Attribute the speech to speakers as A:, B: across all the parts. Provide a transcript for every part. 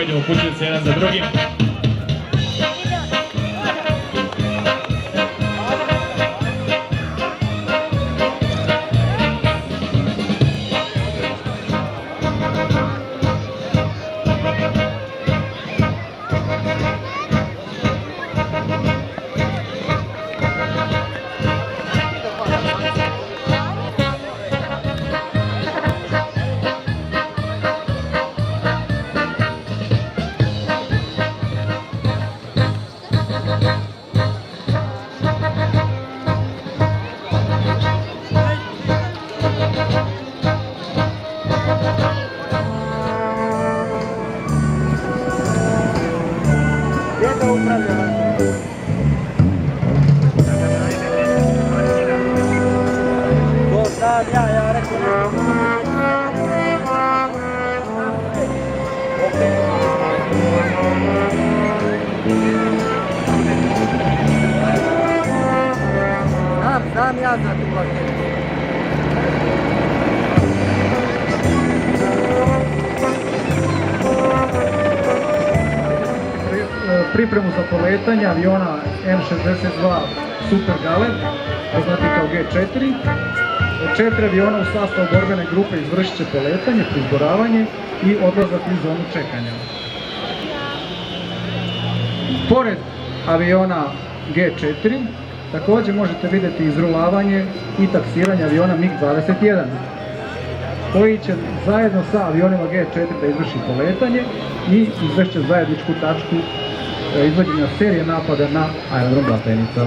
A: vidimo, upućuju se jedan za drugim.
B: Znam ja za tu kvartiru. Pripremu za poletanje aviona M62 Super Galeb, poznati kao G4. 4 aviona u sastavu borbene grupe izvršit će poletanje, prizboravanje i odlazak u zonu čekanja. Pored aviona G4 također možete vidjeti izrulavanje i taksiranje aviona MiG-21 koji će zajedno sa avionima G4 da izvrši poletanje i izvršće zajedničku tačku izvođenja serije napada na aerodrom Batajnica.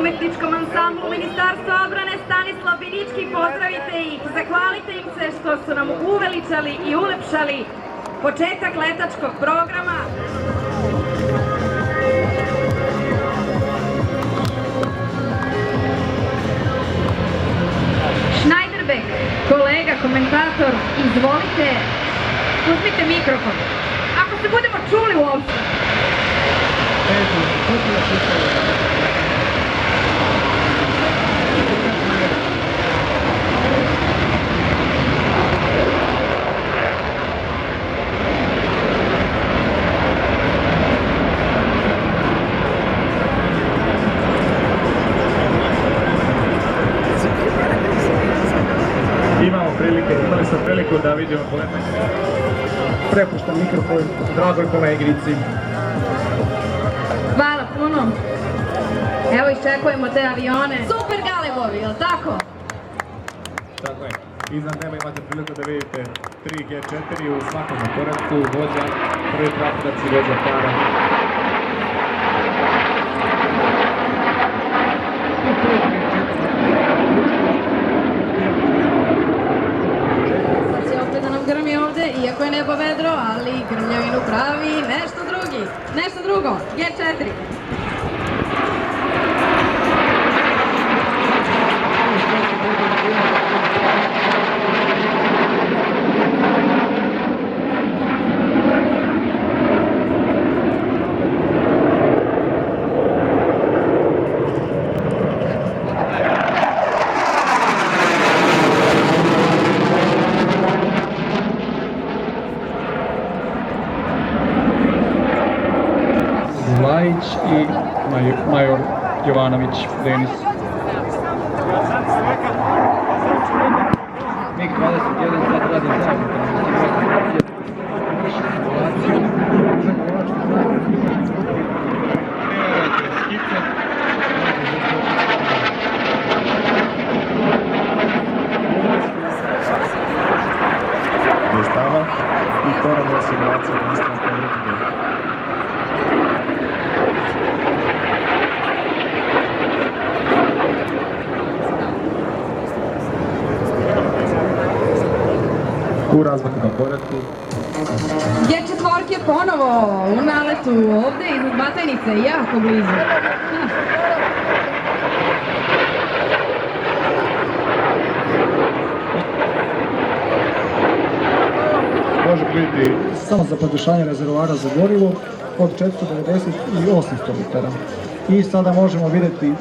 C: Umetničkom ansamblu Ministarstva odbrane Stanislav Binički, pozdravite ih, zahvalite im se što su nam uveličali i ulepšali početak letačkog programa. Schneiderbek, kolega, komentator, izvolite, uzmite mikrofon. Ako se budemo čuli uopšte.
A: Imali smo priliku da vidimo poletanje.
B: Prepuštam mikrofon dragoj koleginici.
C: Hvala puno. Evo iščekujemo te avione. Super Galebovi, je li tako?
A: Tako je. Iznad neba imate priliku da vidite 3 G4 u svakom koraku, vođa, prvi praporac i vođa para.
C: Sad će opet da nam grmi ovde, iako je nebo vedro, ali grmljavinu pravi nešto drugo, G4.
B: Lajić i major Jovanović Denis. MiG-21 sad radi zajedno.
A: simulacija nastavka vrtnje. U razmakama poredku.
C: G4 ponovo u naletu ovde iznad Batajnice, jako blizu.
B: Može biti samo za podešanje rezervoara za gorivo od 490 i 800 litara. I sada možemo vidjeti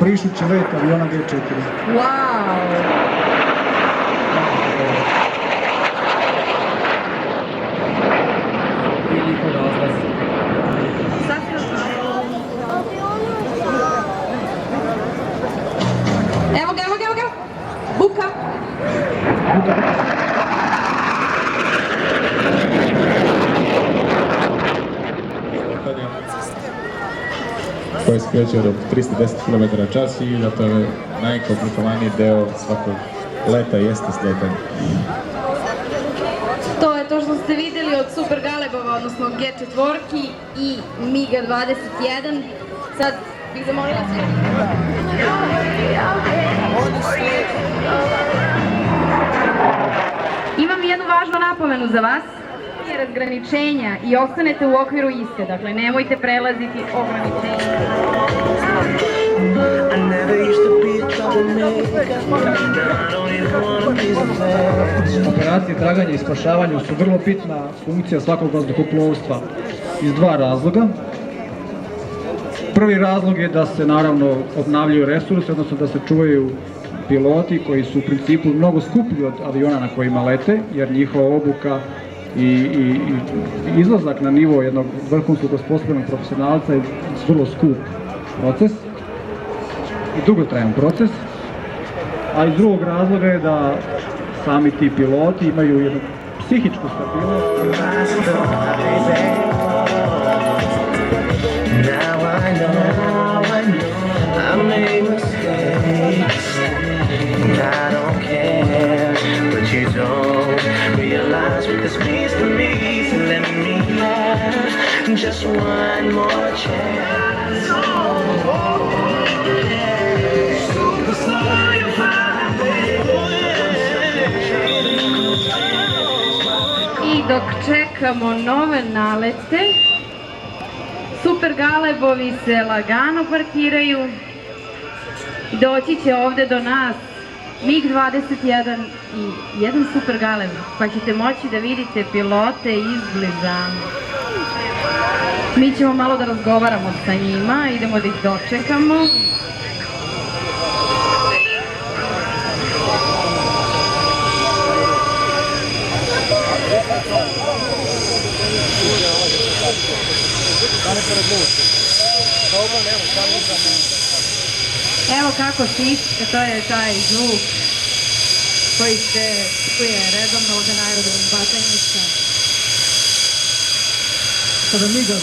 B: brišući let aviona G4.
C: Wow!
B: I njihov razlaz.
C: Evo ga, evo ga, evo ga! Buka!
A: Koji se kreće do 310 km/h i zato je najkomplikovaniji deo svakog leta jeste sletanje.
C: To je to što ste vidjeli od Super Galebova, odnosno G4 i MiG 21. Sad bih zamolila sve. Imam jednu važnu napomenu za vas. Razgraničenja i ostanete u okviru iste, dakle nemojte prelaziti ograničenja.
B: Operacije traganja i spašavanja su vrlo bitna funkcija svakog vazduhoplovstva iz dva razloga. Prvi razlog je da se naravno obnavljaju resursi, odnosno da se čuvaju piloti koji su u principu mnogo skuplji od aviona na kojima lete, jer njihova obuka i izlazak na nivo jednog vrhunskog osposobljenog profesionalca je vrlo skup proces i dugotrajan proces, a iz drugog razloga je da sami ti piloti imaju jednu psihičku stabilnost.
D: I don't care, but you don't realize what this means to me. So let me have just one more chance.
C: I dok čekamo nove nalete, Super Galebovi se lagano parkiraju. Doći će ovde do nas MiG 21 i jedan Super Galeb, pa ćete moći da vidite pilote izbliza. Mi ćemo malo da razgovaramo sa njima, idemo da ih dočekamo. Evo kako šišće, to je taj zvuk koji se čuje redovno ovde na aerodromu Batajnica.
B: Sada MiG 2.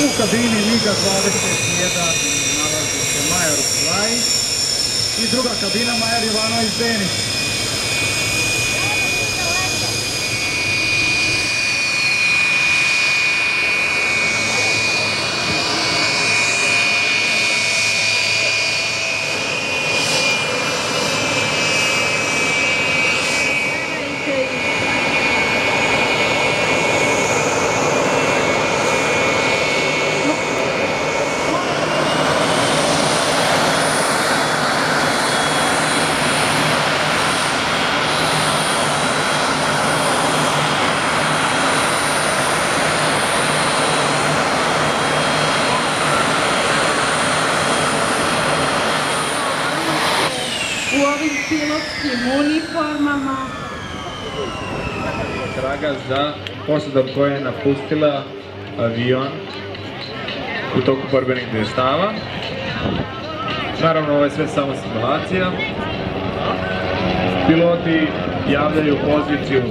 B: U kabini MiG 21 nalazi se Major Vlajić i druga kabina Major Ivanović Denić.
C: U ovim pilotskim uniformama.
A: Traga za posadom koja je napustila avion u toku borbenih dejstava. Naravno, ovo je sve samo simulacija. Piloti javljaju poziciju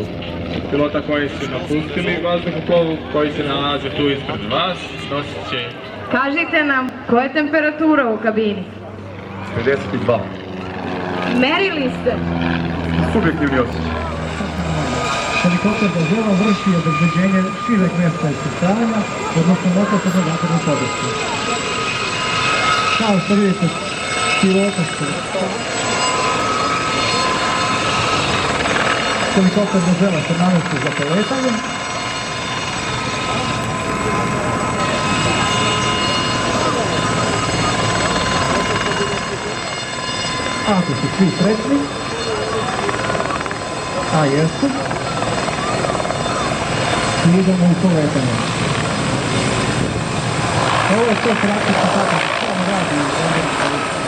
A: pilota koji su napustili vazduhoplovu, koji se nalaze tu ispred vas, nosit će
C: Kažite nam, koja je temperatura u kabini?
A: 52.
C: Merili ste?
A: Subjektivni osjećaj.
B: Helikopter Gazela vrši obezbeđenje šireg mjesta iskrcavanja, odnosno motor za vatrenu podršku. Kao što vidite, pilota su. Helikopter Gazela se namjesti za poletanje. Ako su svi sretni, a jesu, idemo u poletanje. Ovo je to praktično tako samo radi u borbenim policijama.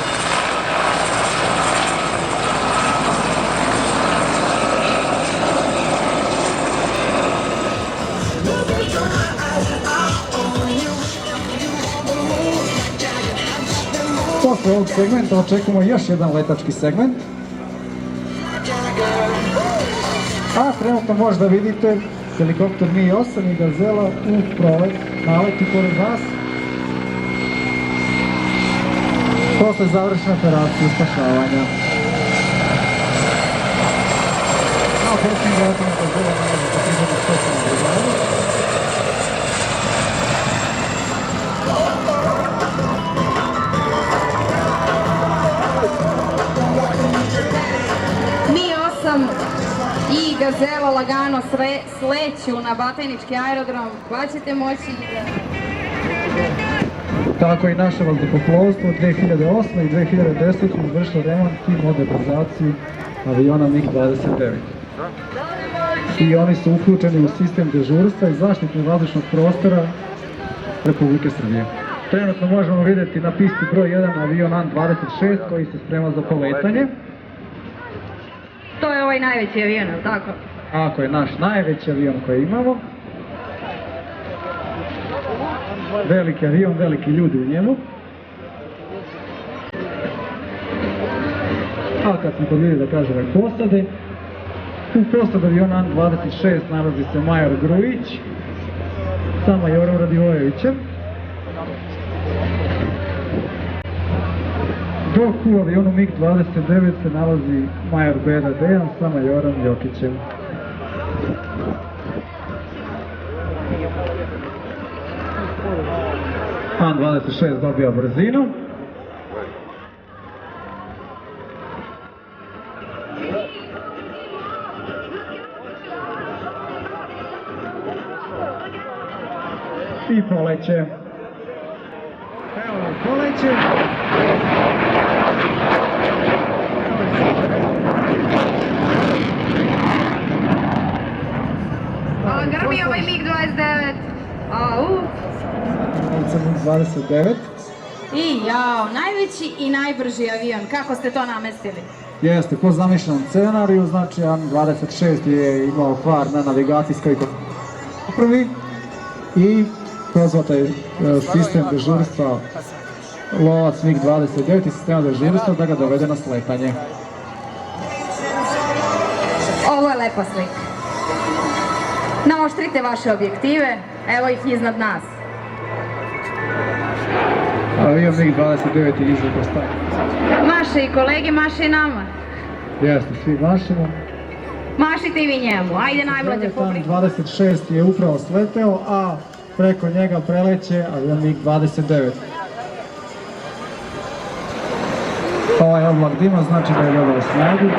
B: Posle ovog segmenta očekujemo još jedan letački segment. A trenutno možda vidite helikopter Mi-8 i Gazela u naleti pored vas. Posle završene operacije spašavanja. A posljednji letom Gazela nalazi da priđemo specijalnu brigadu.
C: Mi-8 i Gazela lagano sleću na Batajnički aerodrom, pa ćete moći
B: Tako i naše vazduhoplovstvo 2008. i 2010. izvršilo remont i modernizaciju aviona MiG-29. I oni su uključeni u sistem dežurstva i zaštitnog vazdušnog prostora Republike Srbije. Trenutno možemo vidjeti na pisti broj 1 avion An-26 koji se sprema za poletanje.
C: To je ovaj najveći avion, ali tako?
B: Ako je naš najveći avion koji imamo. Veliki avion, veliki ljudi u njemu. A kad smo podvili da kažemo i posade, u posadu aviona An-26 nalazi se major Grujić sa majorom Radivojevićem. Dok u avionu MiG-29 se nalazi major Beda Dejan sa majorom Jokićem. An-26 dobija brzinu. I poleće. Evo nam poleće.
C: Grmi ovaj MiG-29. Au.
B: MiG-29.
C: I jao, najveći i najbrži avion. Kako ste to namestili?
B: Jeste, po zamišljenom scenariju, znači An-26 je imao kvar na navigacijskoj opremi i pozvao taj sistem dežurstva lovac MiG-29 i sistema dežurstva da ga dovede na sletanje.
C: Ovo je lepa slika. Naoštrite vaše objektive, evo ih iznad nas.
B: Avion MiG-29 je izvukao staj.
C: Maše i kolege, maše i nama.
B: Jeste, svi mašimo.
C: Mašite i vi njemu, ajde najmlađe publika.
B: An-26 je upravo sleteo, a preko njega preleće avion MiG-29. Ovaj oblak dima znači da je dodao snagu.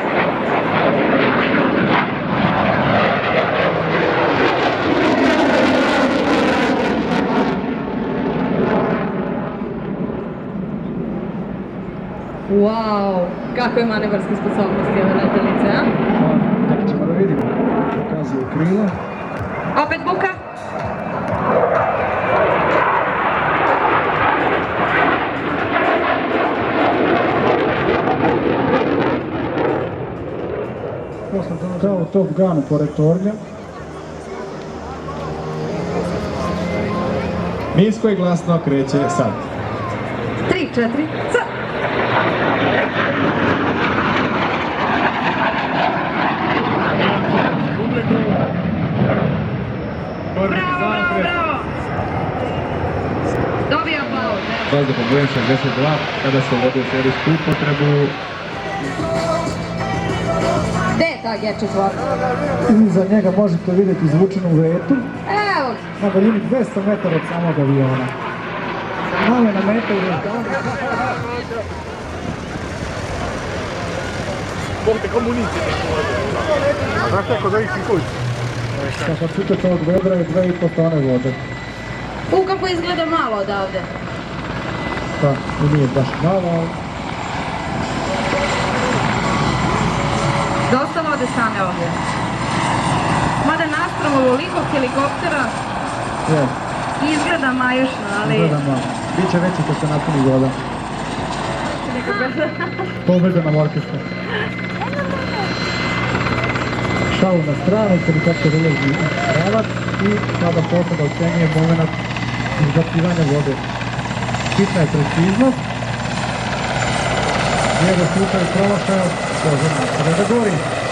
C: Wow, kakve manevarske sposobnosti ove letelice, a?
B: Tako ćemo da vidimo. Pokazuju krila.
C: Opet buka?
B: Kao u Top Gunu pored tornja.
A: Nisko i glasno kreće sad.
C: 3, 4, sad! Bravo, bravo, bravo! Dobio aplauz.
B: vazduhom brojem 62 kada se uvodi u serijsku upotrebu.
C: Gde je ta G4?
B: Iza njega možete vidjeti zvučnu vetu
C: Evo,
B: na daljini 200 metara od samog aviona. Malena meta u kapacitet ovog vedra je 2,5 tone vode.
C: kako izgleda malo odavde.
B: Pa, i nije baš malo, ali
C: Dosta vode stane ovdje. Mada naspram ovoliko helikoptera
B: je,
C: izgleda majušno, ali...
B: izgleda malo. Biće veći kad se napuni voda. Pobjeda nam orkestra. Šalu na stranu, helikopter ulazi u pravac i sada posada ocenjuje moment izbacivanja vode. Bitna je preciznost, jer u slučaju promašaja može nastaviti da gori.